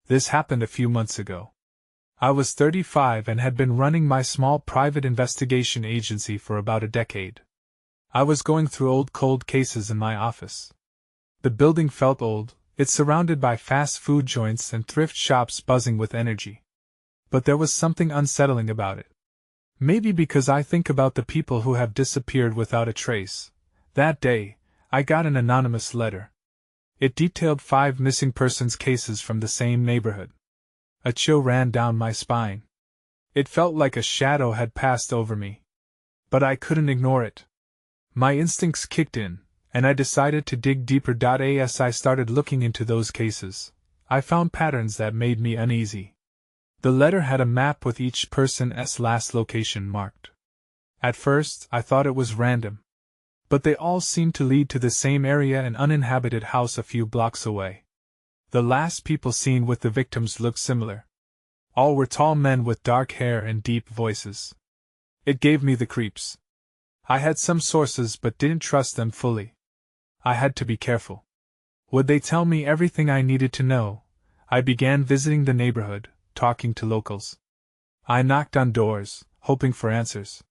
This happened a few months ago. I was 35 and had been running my small private investigation agency for about a decade. I was going through old cold cases in my office. The building felt old, it's surrounded by fast food joints and thrift shops buzzing with energy. But there was something unsettling about it. Maybe because I think about the people who have disappeared without a trace. That day, I got an anonymous letter. It detailed 5 missing persons cases from the same neighborhood. A chill ran down my spine. It felt like a shadow had passed over me. But I couldn't ignore it. My instincts kicked in, and I decided to dig deeper. As I started looking into those cases, I found patterns that made me uneasy. The letter had a map with each person's last location marked. At first, I thought it was random. But they all seemed to lead to the same area, an uninhabited house a few blocks away. The last people seen with the victims looked similar. All were tall men with dark hair and deep voices. It gave me the creeps. I had some sources but didn't trust them fully. I had to be careful. Would they tell me everything I needed to know? I began visiting the neighborhood, talking to locals. I knocked on doors, hoping for answers.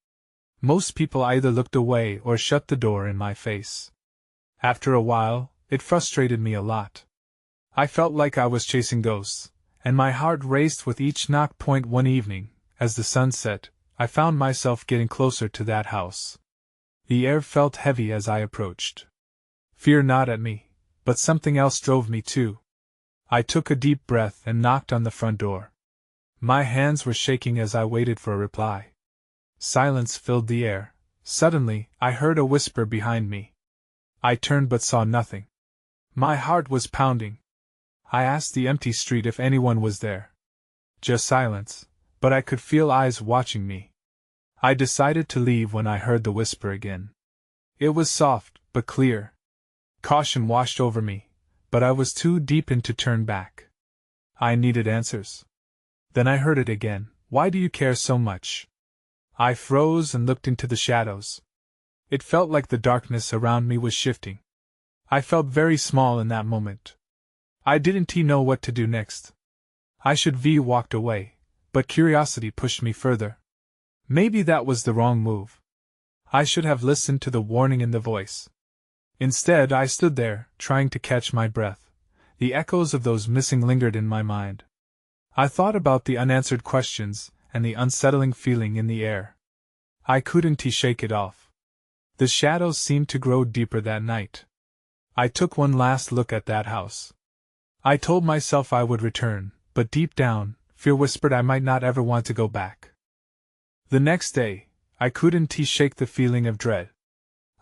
Most people either looked away or shut the door in my face. After a while, it frustrated me a lot. I felt like I was chasing ghosts, and my heart raced with each knock. One evening, as the sun set, I found myself getting closer to that house. The air felt heavy as I approached. Fear gnawed at me, but something else drove me too. I took a deep breath and knocked on the front door. My hands were shaking as I waited for a reply. Silence filled the air. Suddenly, I heard a whisper behind me. I turned but saw nothing. My heart was pounding. I asked the empty street if anyone was there. Just silence, but I could feel eyes watching me. I decided to leave when I heard the whisper again. It was soft, but clear. Caution washed over me, but I was too deep in to turn back. I needed answers. Then I heard it again. Why do you care so much? I froze and looked into the shadows. It felt like the darkness around me was shifting. I felt very small in that moment. I didn't know what to do next. I should have walked away, but curiosity pushed me further. Maybe that was the wrong move. I should have listened to the warning in the voice. Instead, I stood there, trying to catch my breath. The echoes of those missing lingered in my mind. I thought about the unanswered questions and the unsettling feeling in the air. I couldn't shake it off. The shadows seemed to grow deeper that night. I took one last look at that house. I told myself I would return, but deep down, fear whispered I might not ever want to go back. The next day, I couldn't shake the feeling of dread.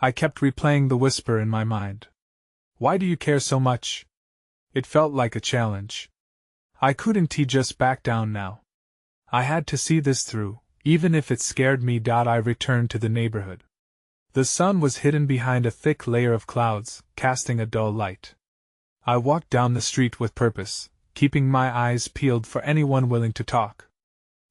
I kept replaying the whisper in my mind. Why do you care so much? It felt like a challenge. I couldn't just back down now. I had to see this through, even if it scared me. I returned to the neighborhood. The sun was hidden behind a thick layer of clouds, casting a dull light. I walked down the street with purpose, keeping my eyes peeled for anyone willing to talk.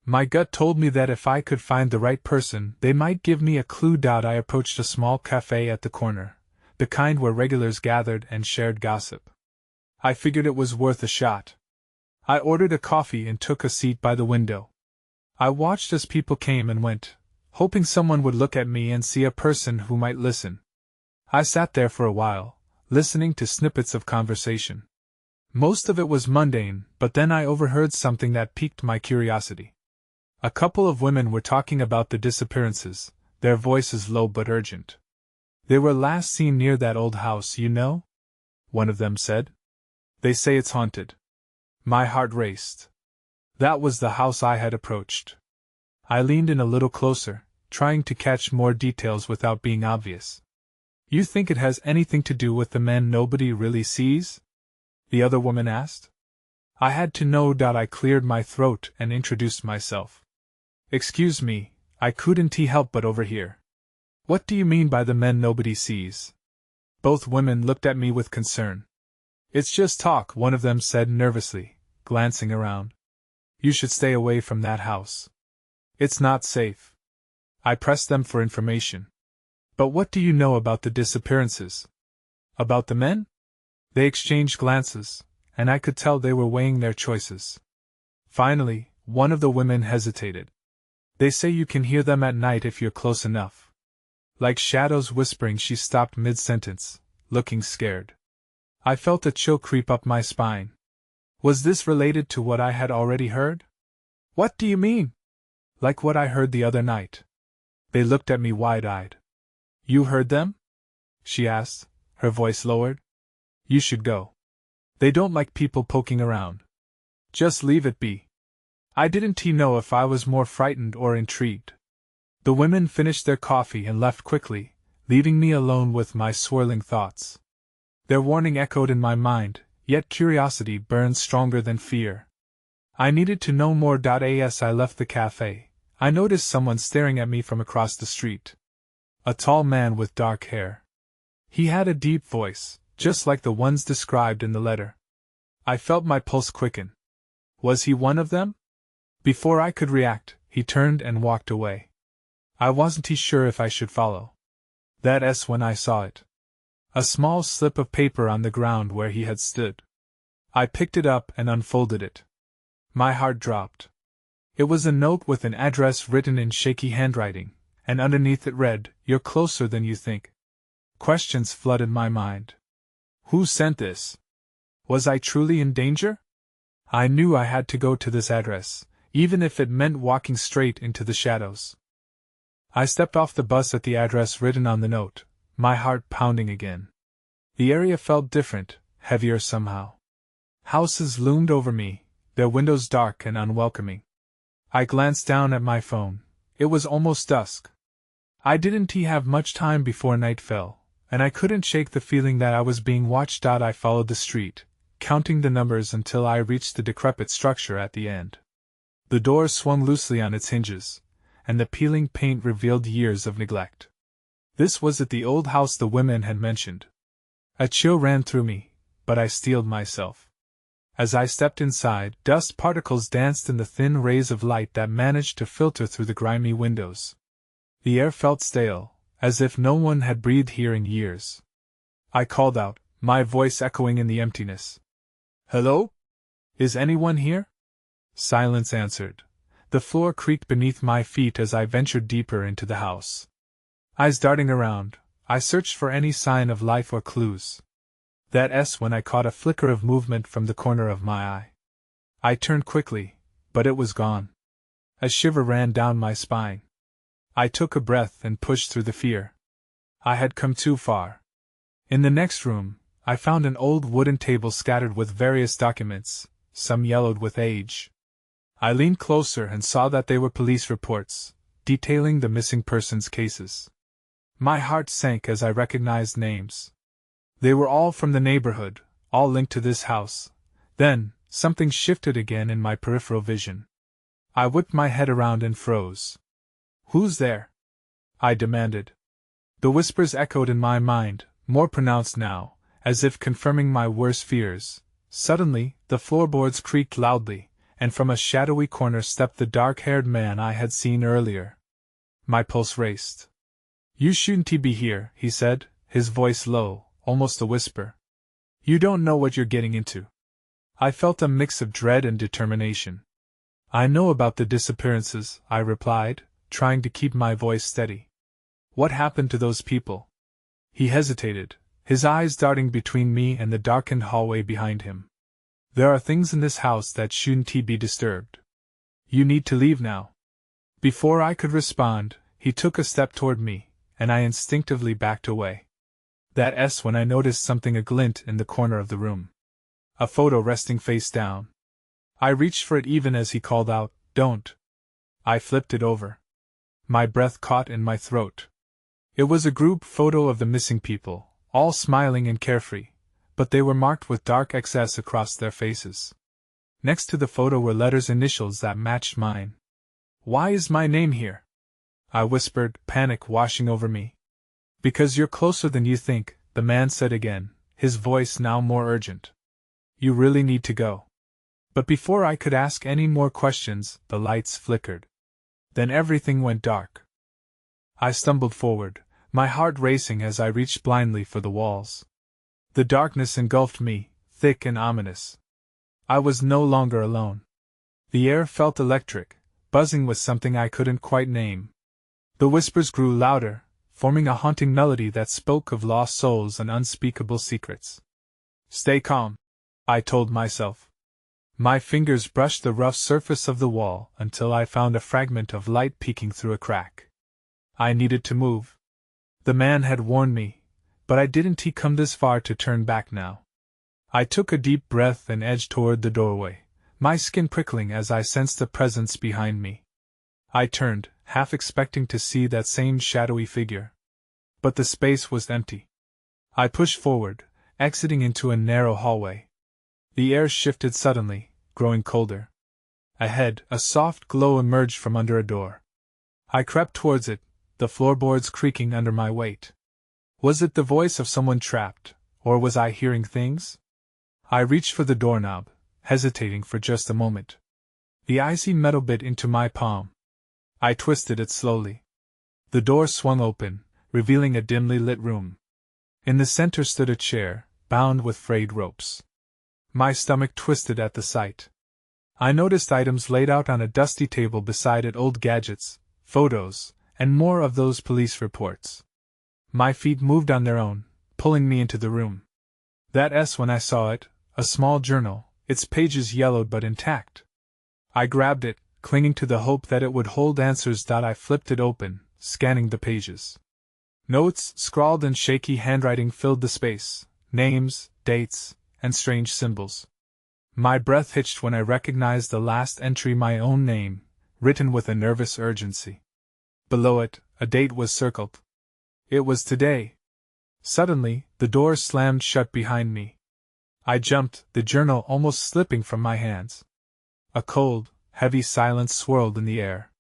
My gut told me that if I could find the right person, they might give me a clue. I approached a small cafe at the corner, the kind where regulars gathered and shared gossip. I figured it was worth a shot. I ordered a coffee and took a seat by the window. I watched as people came and went, hoping someone would look at me and see a person who might listen. I sat there for a while, listening to snippets of conversation. Most of it was mundane, but then I overheard something that piqued my curiosity. A couple of women were talking about the disappearances, their voices low but urgent. They were last seen near that old house, you know? One of them said. They say it's haunted. My heart raced. That was the house I had approached. I leaned in a little closer, trying to catch more details without being obvious. You think it has anything to do with the men nobody really sees? The other woman asked. I had to know. I cleared my throat and introduced myself. Excuse me, I couldn't help but overhear. What do you mean by the men nobody sees? Both women looked at me with concern. It's just talk, one of them said nervously, glancing around. You should stay away from that house. It's not safe. I pressed them for information. But what do you know about the disappearances? About the men? They exchanged glances, and I could tell they were weighing their choices. Finally, one of the women hesitated. They say you can hear them at night if you're close enough. Like shadows whispering, she stopped mid-sentence, looking scared. I felt a chill creep up my spine. Was this related to what I had already heard? What do you mean? Like what I heard the other night. They looked at me wide-eyed. You heard them? She asked, her voice lowered. You should go. They don't like people poking around. Just leave it be. I didn't know if I was more frightened or intrigued. The women finished their coffee and left quickly, leaving me alone with my swirling thoughts. Their warning echoed in my mind, yet curiosity burned stronger than fear. I needed to know more. As I left the cafe, I noticed someone staring at me from across the street. A tall man with dark hair. He had a deep voice, just like the ones described in the letter. I felt my pulse quicken. Was he one of them? Before I could react, he turned and walked away. I wasn't sure if I should follow. That's when I saw it. A small slip of paper on the ground where he had stood. I picked it up and unfolded it. My heart dropped. It was a note with an address written in shaky handwriting, and underneath it read, "You're closer than you think." Questions flooded my mind. Who sent this? Was I truly in danger? I knew I had to go to this address, even if it meant walking straight into the shadows. I stepped off the bus at the address written on the note, my heart pounding again. The area felt different, heavier somehow. Houses loomed over me, their windows dark and unwelcoming. I glanced down at my phone. It was almost dusk. I didn't have much time before night fell, and I couldn't shake the feeling that I was being watched. I followed the street, counting the numbers until I reached the decrepit structure at the end. The door swung loosely on its hinges, and the peeling paint revealed years of neglect. This was at the old house the women had mentioned. A chill ran through me, but I steeled myself. As I stepped inside, dust particles danced in the thin rays of light that managed to filter through the grimy windows. The air felt stale, as if no one had breathed here in years. I called out, my voice echoing in the emptiness. Hello? Is anyone here? Silence answered. The floor creaked beneath my feet as I ventured deeper into the house. Eyes darting around, I searched for any sign of life or clues. That's when I caught a flicker of movement from the corner of my eye. I turned quickly, but it was gone. A shiver ran down my spine. I took a breath and pushed through the fear. I had come too far. In the next room, I found an old wooden table scattered with various documents, some yellowed with age. I leaned closer and saw that they were police reports, detailing the missing persons cases. My heart sank as I recognized names. They were all from the neighborhood, all linked to this house. Then, something shifted again in my peripheral vision. I whipped my head around and froze. Who's there? I demanded. The whispers echoed in my mind, more pronounced now, as if confirming my worst fears. Suddenly, the floorboards creaked loudly, and from a shadowy corner stepped the dark-haired man I had seen earlier. My pulse raced. You shouldn't be here, he said, his voice low, almost a whisper. You don't know what you're getting into. I felt a mix of dread and determination. I know about the disappearances, I replied, trying to keep my voice steady. What happened to those people? He hesitated, his eyes darting between me and the darkened hallway behind him. There are things in this house that shouldn't be disturbed. You need to leave now. Before I could respond, he took a step toward me, and I instinctively backed away. That's when I noticed something aglint in the corner of the room. A photo resting face down. I reached for it even as he called out, "Don't." I flipped it over. My breath caught in my throat. It was a group photo of the missing people, all smiling and carefree, but they were marked with dark XS across their faces. Next to the photo were letters, initials that matched mine. Why is my name here? I whispered, panic washing over me. Because you're closer than you think, the man said again, his voice now more urgent. You really need to go. But before I could ask any more questions, the lights flickered. Then everything went dark. I stumbled forward, my heart racing as I reached blindly for the walls. The darkness engulfed me, thick and ominous, I was no longer alone. The air felt electric, buzzing with something I couldn't quite name. The whispers grew louder, forming a haunting melody that spoke of lost souls and unspeakable secrets. Stay calm, I told myself. My fingers brushed the rough surface of the wall until I found a fragment of light peeking through a crack. I needed to move. The man had warned me, but didn't he come this far to turn back now? I took a deep breath and edged toward the doorway, my skin prickling as I sensed a presence behind me. I turned, half expecting to see that same shadowy figure. But the space was empty. I pushed forward, exiting into a narrow hallway. The air shifted suddenly, growing colder. Ahead, a soft glow emerged from under a door. I crept towards it, the floorboards creaking under my weight. Was it the voice of someone trapped, or was I hearing things? I reached for the doorknob, hesitating for just a moment. The icy metal bit into my palm. I twisted it slowly. The door swung open, revealing a dimly lit room. In the center stood a chair, bound with frayed ropes. My stomach twisted at the sight. I noticed items laid out on a dusty table beside it, old gadgets, photos, and more of those police reports. My feet moved on their own, pulling me into the room. That S when I saw it, a small journal, its pages yellowed but intact. I grabbed it, clinging to the hope that it would hold answers. I flipped it open, scanning the pages. Notes, scrawled in shaky handwriting, filled the space, names, dates, and strange symbols. My breath hitched when I recognized the last entry, my own name, written with a nervous urgency. Below it, a date was circled. It was today. Suddenly, the door slammed shut behind me. I jumped, the journal almost slipping from my hands. A cold, heavy silence swirled in the air.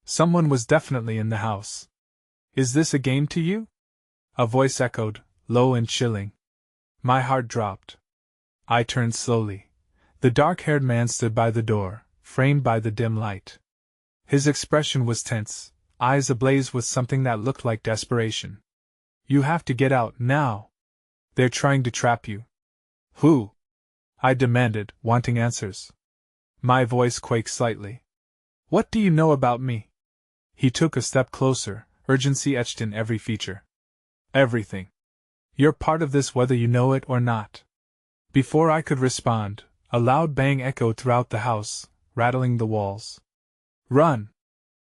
Someone was definitely in the house. Is this a game to you? A voice echoed, low and chilling. My heart dropped. I turned slowly. The dark-haired man stood by the door, framed by the dim light. His expression was tense, eyes ablaze with something that looked like desperation. You have to get out, now. They're trying to trap you. Who? I demanded, wanting answers. My voice quaked slightly. What do you know about me? He took a step closer, urgency etched in every feature. Everything. You're part of this whether you know it or not. Before I could respond, a loud bang echoed throughout the house, rattling the walls. Run!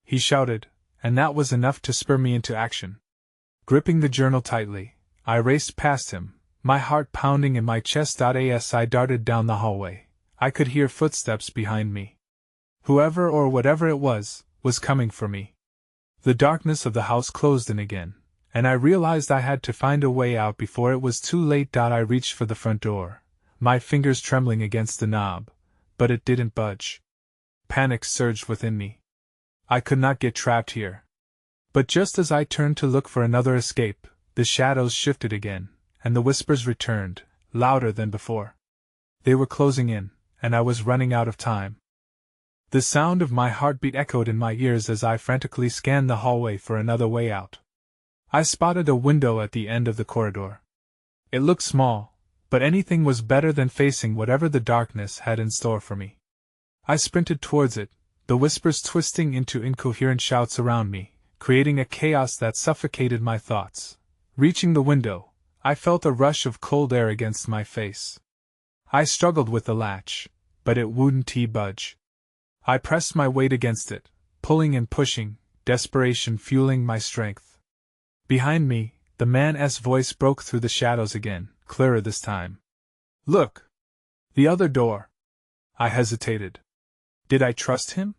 He shouted, and that was enough to spur me into action. Gripping the journal tightly, I raced past him, my heart pounding in my chest. As I darted down the hallway, I could hear footsteps behind me. Whoever or whatever it was coming for me. The darkness of the house closed in again, and I realized I had to find a way out before it was too late. I reached for the front door, my fingers trembling against the knob, but it didn't budge. Panic surged within me. I could not get trapped here. But just as I turned to look for another escape, the shadows shifted again, and the whispers returned, louder than before. They were closing in, and I was running out of time. The sound of my heartbeat echoed in my ears as I frantically scanned the hallway for another way out. I spotted a window at the end of the corridor. It looked small, but anything was better than facing whatever the darkness had in store for me. I sprinted towards it, the whispers twisting into incoherent shouts around me, creating a chaos that suffocated my thoughts. Reaching the window, I felt a rush of cold air against my face. I struggled with the latch, but it wouldn't budge. I pressed my weight against it, pulling and pushing, desperation fueling my strength. Behind me, the man's voice broke through the shadows again, clearer this time. Look! The other door! I hesitated. Did I trust him?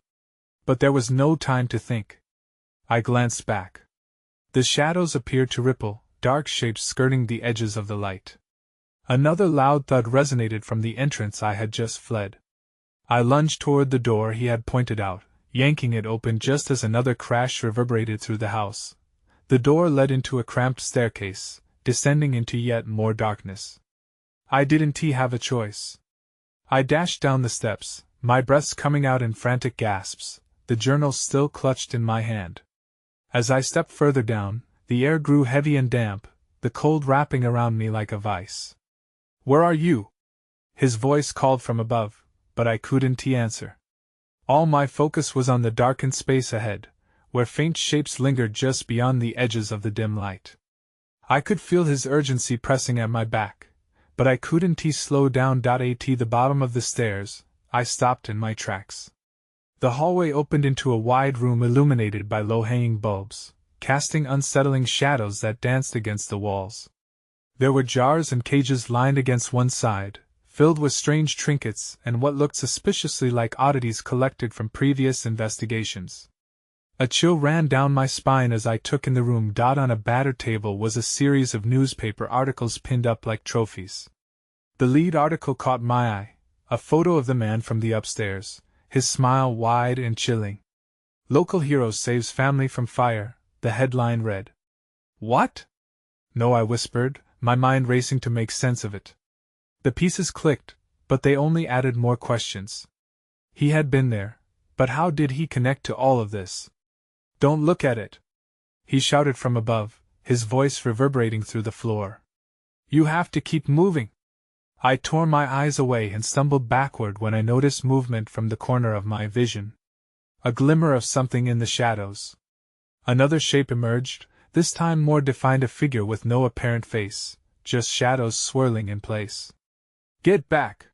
But there was no time to think. I glanced back. The shadows appeared to ripple, dark shapes skirting the edges of the light. Another loud thud resonated from the entrance I had just fled. I lunged toward the door he had pointed out, yanking it open just as another crash reverberated through the house. The door led into a cramped staircase, descending into yet more darkness. I didn't have a choice. I dashed down the steps, my breaths coming out in frantic gasps, the journal still clutched in my hand. As I stepped further down, the air grew heavy and damp, the cold wrapping around me like a vice. Where are you? His voice called from above, but I couldn't answer. All my focus was on the darkened space ahead, where faint shapes lingered just beyond the edges of the dim light. I could feel his urgency pressing at my back, but I couldn't slow down. At the bottom of the stairs, I stopped in my tracks. The hallway opened into a wide room illuminated by low-hanging bulbs, casting unsettling shadows that danced against the walls. There were jars and cages lined against one side, filled with strange trinkets and what looked suspiciously like oddities collected from previous investigations. A chill ran down my spine as I took in the room. On a battered table was a series of newspaper articles pinned up like trophies. The lead article caught my eye, a photo of the man from the upstairs, his smile wide and chilling. "Local hero saves family from fire," the headline read. "What?" "No," I whispered, my mind racing to make sense of it. The pieces clicked, but they only added more questions. He had been there, but how did he connect to all of this? "Don't look at it!" he shouted from above, his voice reverberating through the floor. "You have to keep moving!" I tore my eyes away and stumbled backward when I noticed movement from the corner of my vision. A glimmer of something in the shadows. Another shape emerged, this time more defined, a figure with no apparent face, just shadows swirling in place. "Get back!"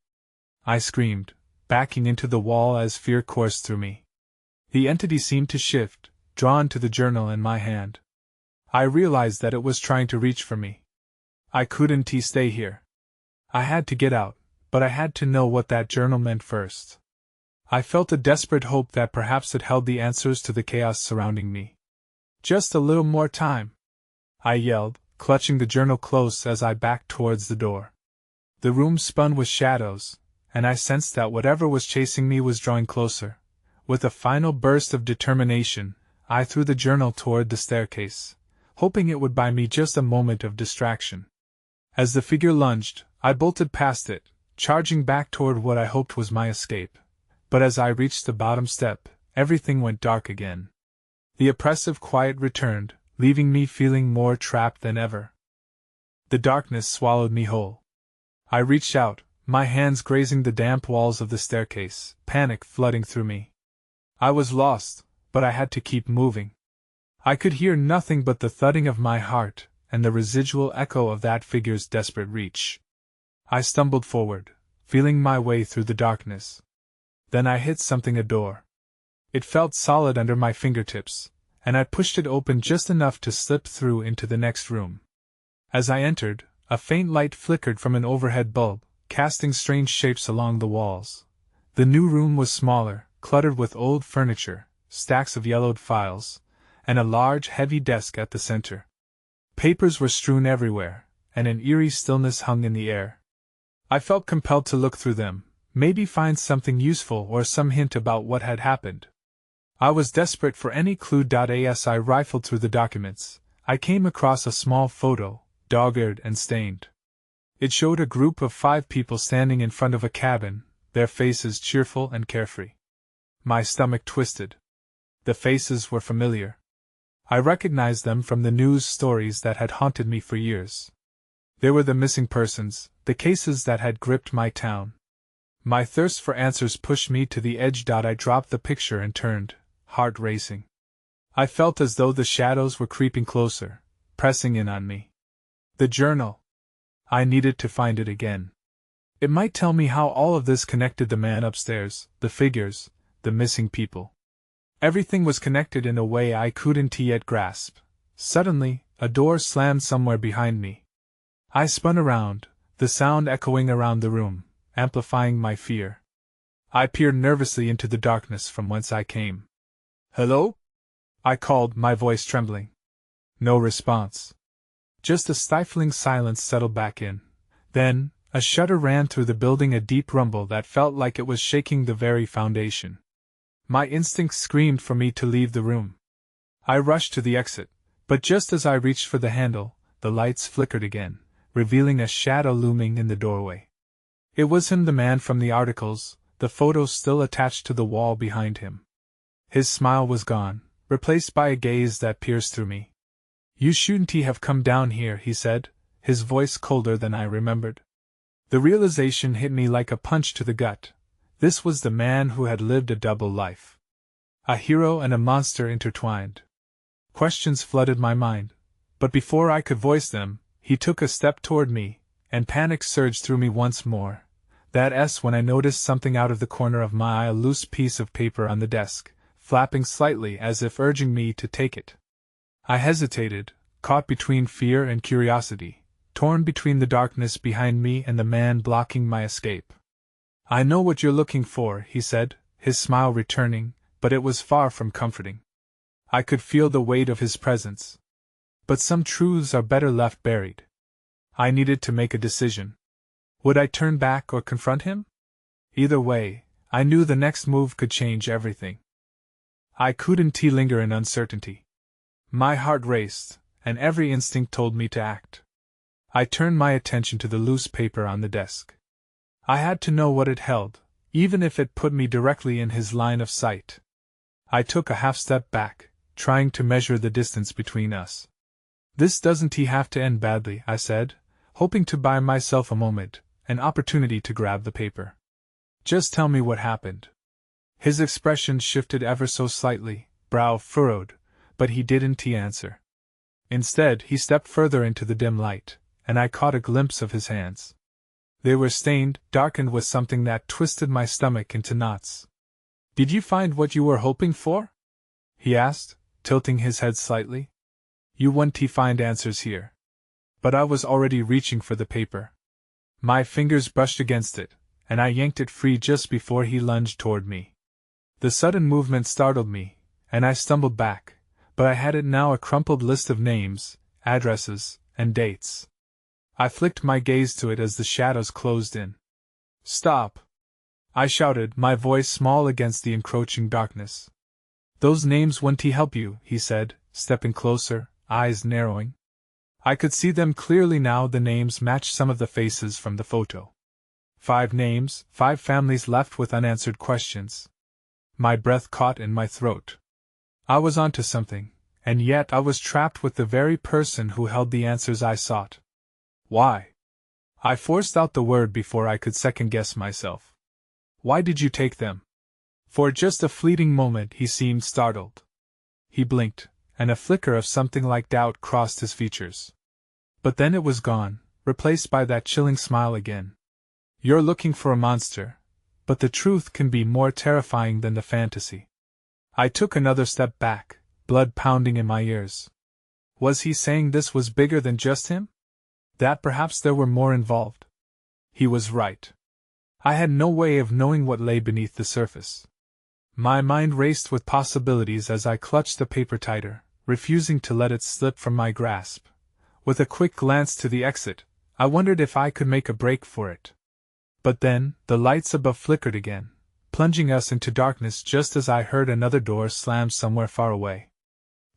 I screamed, backing into the wall as fear coursed through me. The entity seemed to shift, drawn to the journal in my hand. I realized that it was trying to reach for me. I couldn't stay here. I had to get out, but I had to know what that journal meant first. I felt a desperate hope that perhaps it held the answers to the chaos surrounding me. "Just a little more time," I yelled, clutching the journal close as I backed towards the door. The room spun with shadows, and I sensed that whatever was chasing me was drawing closer. With a final burst of determination, I threw the journal toward the staircase, hoping it would buy me just a moment of distraction. As the figure lunged, I bolted past it, charging back toward what I hoped was my escape. But as I reached the bottom step, everything went dark again. The oppressive quiet returned, leaving me feeling more trapped than ever. The darkness swallowed me whole. I reached out, my hands grazing the damp walls of the staircase, panic flooding through me. I was lost, but I had to keep moving. I could hear nothing but the thudding of my heart and the residual echo of that figure's desperate reach. I stumbled forward, feeling my way through the darkness. Then I hit something, a door. It felt solid under my fingertips, and I pushed it open just enough to slip through into the next room. As I entered, a faint light flickered from an overhead bulb, casting strange shapes along the walls. The new room was smaller, cluttered with old furniture, stacks of yellowed files, and a large, heavy desk at the center. Papers were strewn everywhere, and an eerie stillness hung in the air. I felt compelled to look through them, maybe find something useful or some hint about what had happened. I was desperate for any clue. As I rifled through the documents, I came across a small photo, dog-eared and stained. It showed a group of 5 people standing in front of a cabin, their faces cheerful and carefree. My stomach twisted. The faces were familiar. I recognized them from the news stories that had haunted me for years. They were the missing persons, the cases that had gripped my town. My thirst for answers pushed me to the edge. I dropped the picture and turned, heart racing. I felt as though the shadows were creeping closer, pressing in on me. The journal. I needed to find it again. It might tell me how all of this connected: the man upstairs, the figures, the missing people. Everything was connected in a way I couldn't yet grasp. Suddenly, a door slammed somewhere behind me. I spun around, the sound echoing around the room, amplifying my fear. I peered nervously into the darkness from whence I came. "Hello?" I called, my voice trembling. No response. Just a stifling silence settled back in. Then, a shudder ran through the building, a deep rumble that felt like it was shaking the very foundation. My instincts screamed for me to leave the room. I rushed to the exit, but just as I reached for the handle, the lights flickered again, revealing a shadow looming in the doorway. It was him, the man from the articles, the photo still attached to the wall behind him. His smile was gone, replaced by a gaze that pierced through me. "You shouldn't have come down here," he said, his voice colder than I remembered. The realization hit me like a punch to the gut. This was the man who had lived a double life. A hero and a monster intertwined. Questions flooded my mind, but before I could voice them, he took a step toward me, and panic surged through me once more. That when I noticed something out of the corner of my eye, a loose piece of paper on the desk, flapping slightly as if urging me to take it. I hesitated, caught between fear and curiosity, torn between the darkness behind me and the man blocking my escape. "I know what you're looking for," he said, his smile returning, but it was far from comforting. I could feel the weight of his presence. But some truths are better left buried. I needed to make a decision. Would I turn back or confront him? Either way, I knew the next move could change everything. I couldn't linger in uncertainty. My heart raced, and every instinct told me to act. I turned my attention to the loose paper on the desk. I had to know what it held, even if it put me directly in his line of sight. I took a half-step back, trying to measure the distance between us. "This doesn't have to end badly," I said, hoping to buy myself a moment, an opportunity to grab the paper. "Just tell me what happened." His expression shifted ever so slightly, brow furrowed, but he didn't answer. Instead, he stepped further into the dim light, and I caught a glimpse of his hands. They were stained, darkened with something that twisted my stomach into knots. "Did you find what you were hoping for?" he asked, tilting his head slightly. "You won't find answers here." But I was already reaching for the paper. My fingers brushed against it, and I yanked it free just before he lunged toward me. The sudden movement startled me, and I stumbled back, but I had it now, a crumpled list of names, addresses, and dates. I flicked my gaze to it as the shadows closed in. "Stop!" I shouted, my voice small against the encroaching darkness. "Those names won't help you," he said, stepping closer, eyes narrowing. I could see them clearly now. The names matched some of the faces from the photo. 5 names, 5 families left with unanswered questions. My breath caught in my throat. I was onto something, and yet I was trapped with the very person who held the answers I sought. "Why?" I forced out the word before I could second-guess myself. "Why did you take them?" For just a fleeting moment he seemed startled. He blinked, and a flicker of something like doubt crossed his features. But then it was gone, replaced by that chilling smile again. "You're looking for a monster, but the truth can be more terrifying than the fantasy." I took another step back, blood pounding in my ears. Was he saying this was bigger than just him? That perhaps there were more involved? He was right. I had no way of knowing what lay beneath the surface. My mind raced with possibilities as I clutched the paper tighter, refusing to let it slip from my grasp. With a quick glance to the exit, I wondered if I could make a break for it. But then, the lights above flickered again, plunging us into darkness just as I heard another door slam somewhere far away.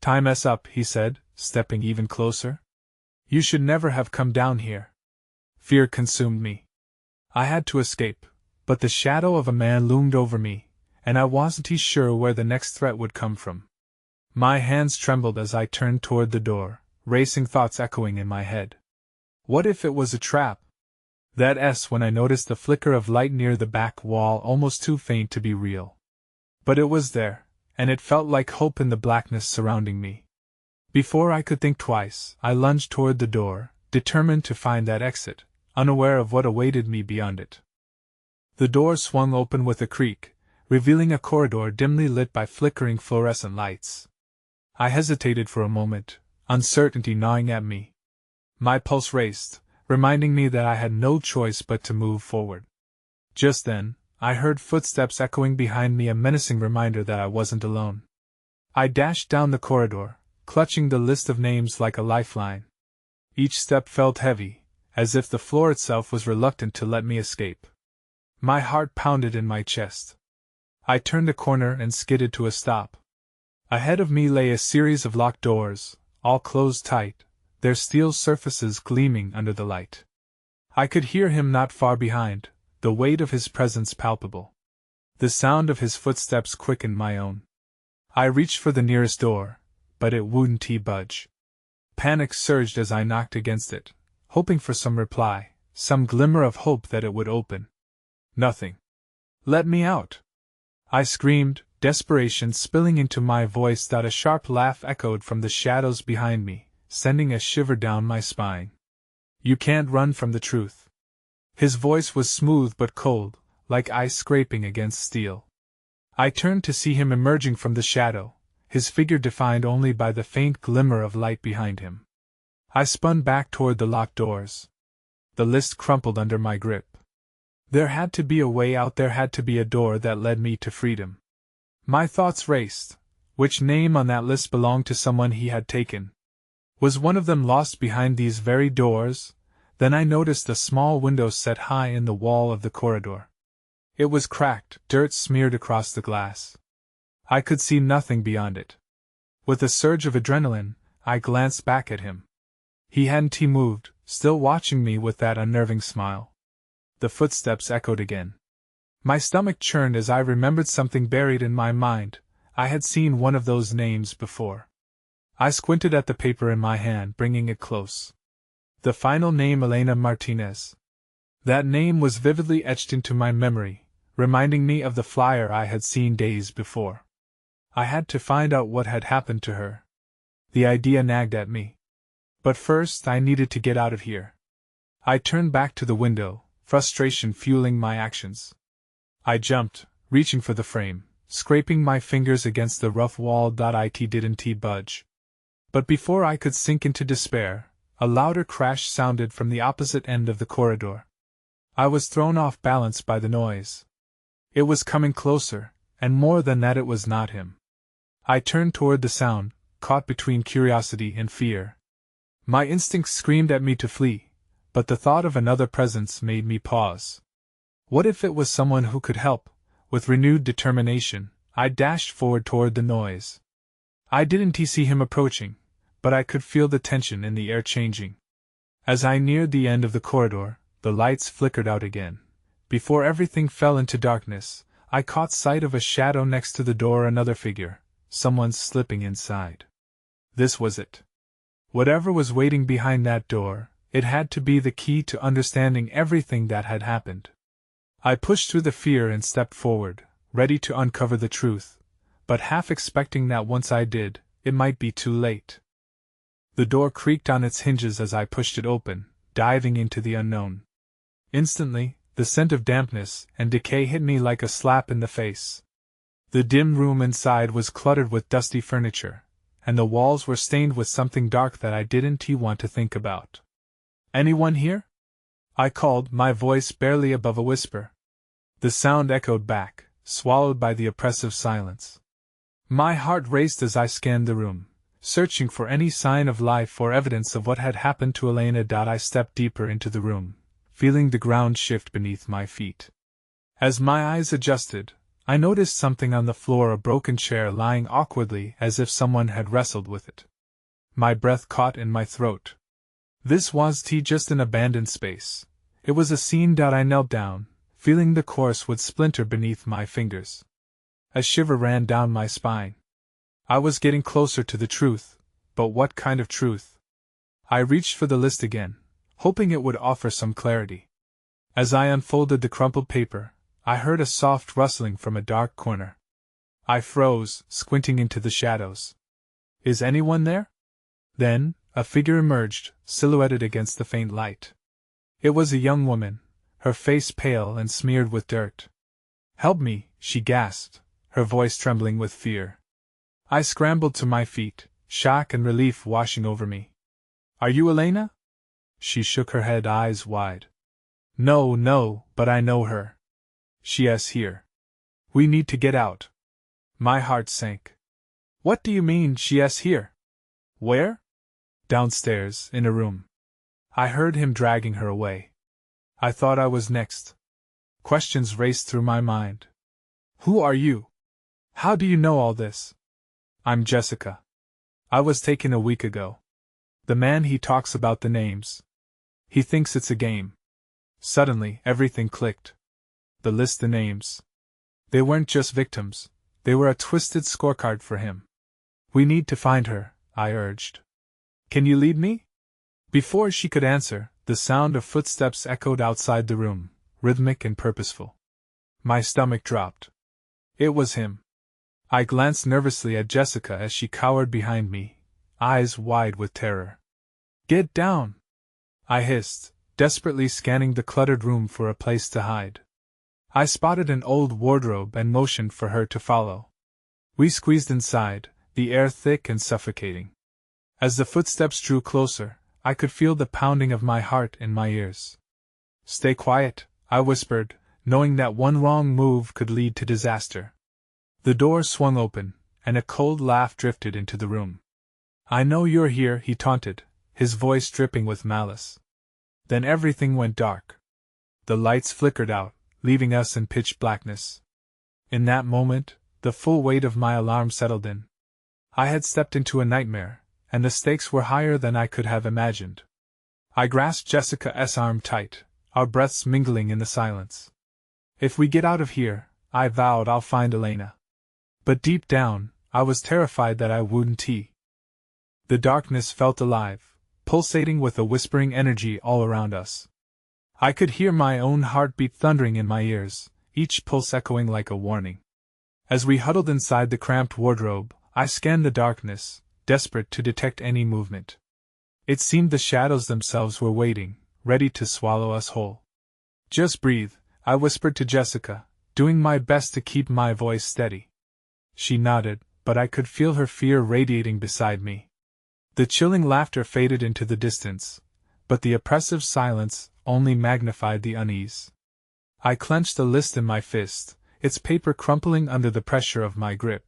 "Time's up," he said, stepping even closer. "You should never have come down here." Fear consumed me. I had to escape, but the shadow of a man loomed over me, and I wasn't sure where the next threat would come from. My hands trembled as I turned toward the door, racing thoughts echoing in my head. What if it was a trap? When I noticed the flicker of light near the back wall, almost too faint to be real. But it was there, and it felt like hope in the blackness surrounding me. Before I could think twice, I lunged toward the door, determined to find that exit, unaware of what awaited me beyond it. The door swung open with a creak, revealing a corridor dimly lit by flickering fluorescent lights. I hesitated for a moment, uncertainty gnawing at me. My pulse raced, reminding me that I had no choice but to move forward. Just then, I heard footsteps echoing behind me, a menacing reminder that I wasn't alone. I dashed down the corridor, clutching the list of names like a lifeline. Each step felt heavy, as if the floor itself was reluctant to let me escape. My heart pounded in my chest. I turned a corner and skidded to a stop. Ahead of me lay a series of locked doors, all closed tight, their steel surfaces gleaming under the light. I could hear him not far behind, the weight of his presence palpable. The sound of his footsteps quickened my own. I reached for the nearest door, but it wouldn't budge. Panic surged as I knocked against it, hoping for some reply, some glimmer of hope that it would open. Nothing. Let me out! I screamed, desperation spilling into my voice that a sharp laugh echoed from the shadows behind me, sending a shiver down my spine. You can't run from the truth. His voice was smooth but cold, like ice scraping against steel. I turned to see him emerging from the shadow, his figure defined only by the faint glimmer of light behind him. I spun back toward the locked doors. The list crumpled under my grip. There had to be a way out, there had to be a door that led me to freedom. My thoughts raced. Which name on that list belonged to someone he had taken? Was one of them lost behind these very doors? Then I noticed a small window set high in the wall of the corridor. It was cracked, dirt smeared across the glass. I could see nothing beyond it. With a surge of adrenaline, I glanced back at him. He hadn't moved, still watching me with that unnerving smile. The footsteps echoed again. My stomach churned as I remembered something buried in my mind. I had seen one of those names before. I squinted at the paper in my hand, bringing it close. The final name, Elena Martinez. That name was vividly etched into my memory, reminding me of the flyer I had seen days before. I had to find out what had happened to her. The idea nagged at me. But first I needed to get out of here. I turned back to the window, frustration fueling my actions. I jumped, reaching for the frame, scraping my fingers against the rough wall. It didn't budge. But before I could sink into despair, a louder crash sounded from the opposite end of the corridor. I was thrown off balance by the noise. It was coming closer, and more than that, it was not him. I turned toward the sound, caught between curiosity and fear. My instincts screamed at me to flee, but the thought of another presence made me pause. What if it was someone who could help? With renewed determination, I dashed forward toward the noise. I didn't see him approaching, but I could feel the tension in the air changing. As I neared the end of the corridor, the lights flickered out again. Before everything fell into darkness, I caught sight of a shadow next to the door, another figure, someone slipping inside. This was it. Whatever was waiting behind that door, it had to be the key to understanding everything that had happened. I pushed through the fear and stepped forward, ready to uncover the truth, but half expecting that once I did, it might be too late. The door creaked on its hinges as I pushed it open, diving into the unknown. Instantly, the scent of dampness and decay hit me like a slap in the face. The dim room inside was cluttered with dusty furniture, and the walls were stained with something dark that I didn't want to think about. "Anyone here?" I called, my voice barely above a whisper. The sound echoed back, swallowed by the oppressive silence. My heart raced as I scanned the room, searching for any sign of life or evidence of what had happened to Elena. I stepped deeper into the room, feeling the ground shift beneath my feet. As my eyes adjusted, I noticed something on the floor, a broken chair lying awkwardly as if someone had wrestled with it. My breath caught in my throat. This was just an abandoned space. It was a scene. I knelt down, feeling the course would splinter beneath my fingers. A shiver ran down my spine. I was getting closer to the truth, but what kind of truth? I reached for the list again, hoping it would offer some clarity. As I unfolded the crumpled paper, I heard a soft rustling from a dark corner. I froze, squinting into the shadows. Is anyone there? Then, a figure emerged, silhouetted against the faint light. It was a young woman, her face pale and smeared with dirt. "Help me," she gasped, her voice trembling with fear. I scrambled to my feet, shock and relief washing over me. "Are you Elena?" She shook her head, eyes wide. No, but I know her. She's here. We need to get out." My heart sank. "What do you mean, she's here? Where?" "Downstairs, in a room." I heard him dragging her away. I thought I was next. Questions raced through my mind. "Who are you? How do you know all this?" "I'm Jessica. I was taken a week ago. The man, he talks about the names. He thinks it's a game." Suddenly, everything clicked. The list, the names. They weren't just victims, they were a twisted scorecard for him. "We need to find her," I urged. "Can you lead me?" Before she could answer, the sound of footsteps echoed outside the room, rhythmic and purposeful. My stomach dropped. It was him. I glanced nervously at Jessica as she cowered behind me, eyes wide with terror. "Get down!" I hissed, desperately scanning the cluttered room for a place to hide. I spotted an old wardrobe and motioned for her to follow. We squeezed inside, the air thick and suffocating. As the footsteps drew closer, I could feel the pounding of my heart in my ears. "Stay quiet," I whispered, knowing that one wrong move could lead to disaster. The door swung open, and a cold laugh drifted into the room. "I know you're here," he taunted, his voice dripping with malice. Then everything went dark. The lights flickered out, leaving us in pitch blackness. In that moment, the full weight of my alarm settled in. I had stepped into a nightmare, and the stakes were higher than I could have imagined. I grasped Jessica's arm tight, our breaths mingling in the silence. "If we get out of here," I vowed, "I'll find Elena." But deep down, I was terrified that I wouldn't. The darkness felt alive, pulsating with a whispering energy all around us. I could hear my own heartbeat thundering in my ears, each pulse echoing like a warning. As we huddled inside the cramped wardrobe, I scanned the darkness, desperate to detect any movement. It seemed the shadows themselves were waiting, ready to swallow us whole. "Just breathe," I whispered to Jessica, doing my best to keep my voice steady. She nodded, but I could feel her fear radiating beside me. The chilling laughter faded into the distance, but the oppressive silence only magnified the unease. I clenched a list in my fist, its paper crumpling under the pressure of my grip.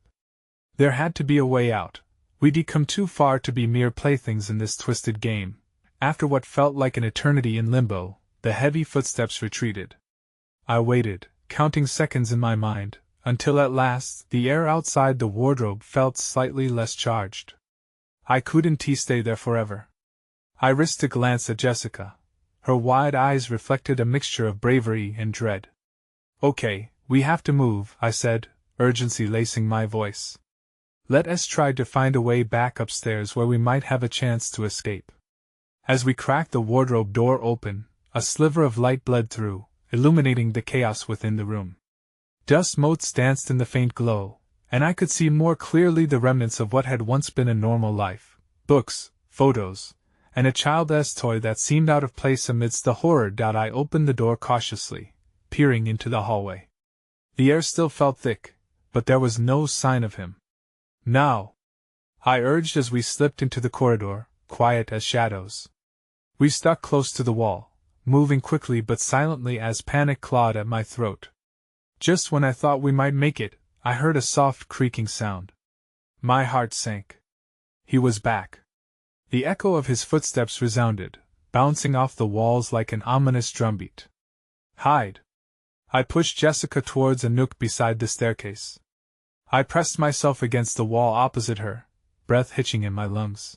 There had to be a way out. We'd come too far to be mere playthings in this twisted game. After what felt like an eternity in limbo, the heavy footsteps retreated. I waited, counting seconds in my mind, until at last the air outside the wardrobe felt slightly less charged. I couldn't stay there forever. I risked a glance at Jessica. Her wide eyes reflected a mixture of bravery and dread. "Okay, we have to move," I said, urgency lacing my voice. "Let us try to find a way back upstairs where we might have a chance to escape." As we cracked the wardrobe door open, a sliver of light bled through, illuminating the chaos within the room. Dust motes danced in the faint glow, and I could see more clearly the remnants of what had once been a normal life: books, photos, and a child's toy that seemed out of place amidst the horror. I opened the door cautiously, peering into the hallway. The air still felt thick, but there was no sign of him. "Now!" I urged as we slipped into the corridor, quiet as shadows. We stuck close to the wall, moving quickly but silently as panic clawed at my throat. Just when I thought we might make it, I heard a soft creaking sound. My heart sank. He was back. The echo of his footsteps resounded, bouncing off the walls like an ominous drumbeat. "Hide!" I pushed Jessica towards a nook beside the staircase. I pressed myself against the wall opposite her, breath hitching in my lungs.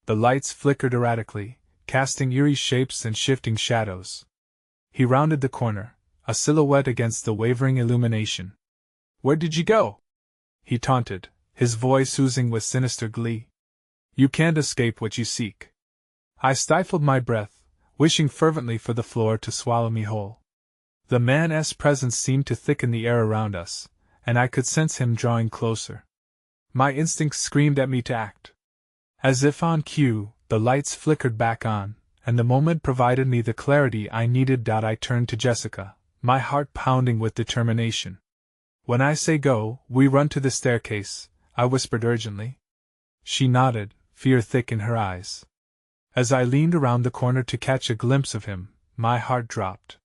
The lights flickered erratically, casting eerie shapes and shifting shadows. He rounded the corner, a silhouette against the wavering illumination. "Where did you go?" he taunted, his voice oozing with sinister glee. "You can't escape what you seek." I stifled my breath, wishing fervently for the floor to swallow me whole. The man's presence seemed to thicken the air around us, and I could sense him drawing closer. My instincts screamed at me to act. As if on cue, the lights flickered back on, and the moment provided me the clarity I needed. I turned to Jessica, my heart pounding with determination. "When I say go, we run to the staircase," I whispered urgently. She nodded, fear thick in her eyes. As I leaned around the corner to catch a glimpse of him, my heart dropped.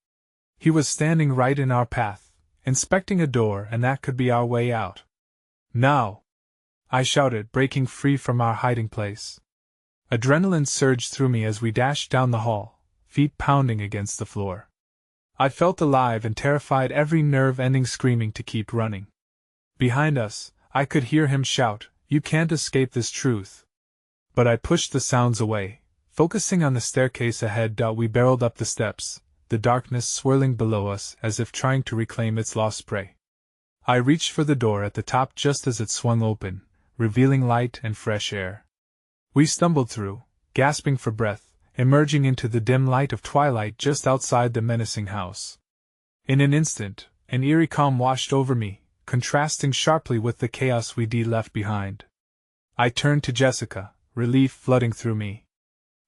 He was standing right in our path, inspecting a door, and that could be our way out. "Now!" I shouted, breaking free from our hiding place. Adrenaline surged through me as we dashed down the hall, feet pounding against the floor. I felt alive and terrified, every nerve ending screaming to keep running. Behind us, I could hear him shout, "You can't escape this truth." But I pushed the sounds away, focusing on the staircase ahead. We barreled up the steps, the darkness swirling below us as if trying to reclaim its lost prey. I reached for the door at the top just as it swung open, revealing light and fresh air. We stumbled through, gasping for breath, emerging into the dim light of twilight just outside the menacing house. In an instant, an eerie calm washed over me, contrasting sharply with the chaos we'd left behind. I turned to Jessica, relief flooding through me.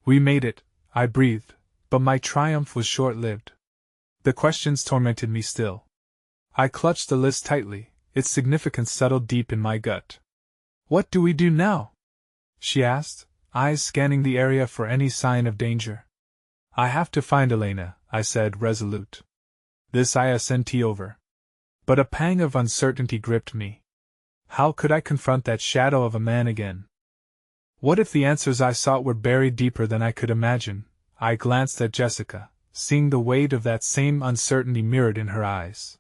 We made it, I breathed, but my triumph was short-lived. The questions tormented me still. I clutched the list tightly, its significance settled deep in my gut. "What do we do now?" she asked, eyes scanning the area for any sign of danger. "I have to find Elena," I said, resolute. This I sent over. But a pang of uncertainty gripped me. How could I confront that shadow of a man again? What if the answers I sought were buried deeper than I could imagine? I glanced at Jessica, seeing the weight of that same uncertainty mirrored in her eyes.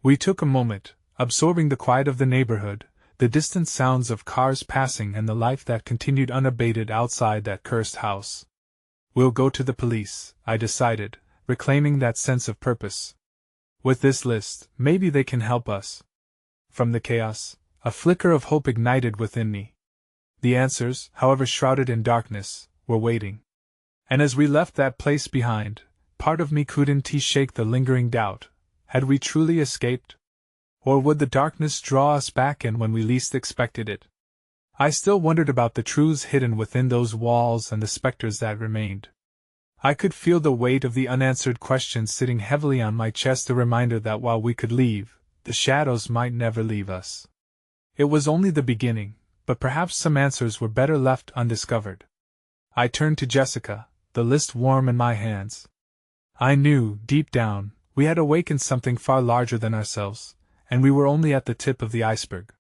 We took a moment, absorbing the quiet of the neighborhood, the distant sounds of cars passing and the life that continued unabated outside that cursed house. "We'll go to the police," I decided, reclaiming that sense of purpose. "With this list, maybe they can help us." From the chaos, a flicker of hope ignited within me. The answers, however shrouded in darkness, were waiting. And as we left that place behind, part of me couldn't shake the lingering doubt: had we truly escaped? Or would the darkness draw us back in when we least expected it? I still wondered about the truths hidden within those walls and the specters that remained. I could feel the weight of the unanswered questions sitting heavily on my chest, a reminder that while we could leave, the shadows might never leave us. It was only the beginning, but perhaps some answers were better left undiscovered. I turned to Jessica, the list warm in my hands. I knew, deep down, we had awakened something far larger than ourselves, and we were only at the tip of the iceberg.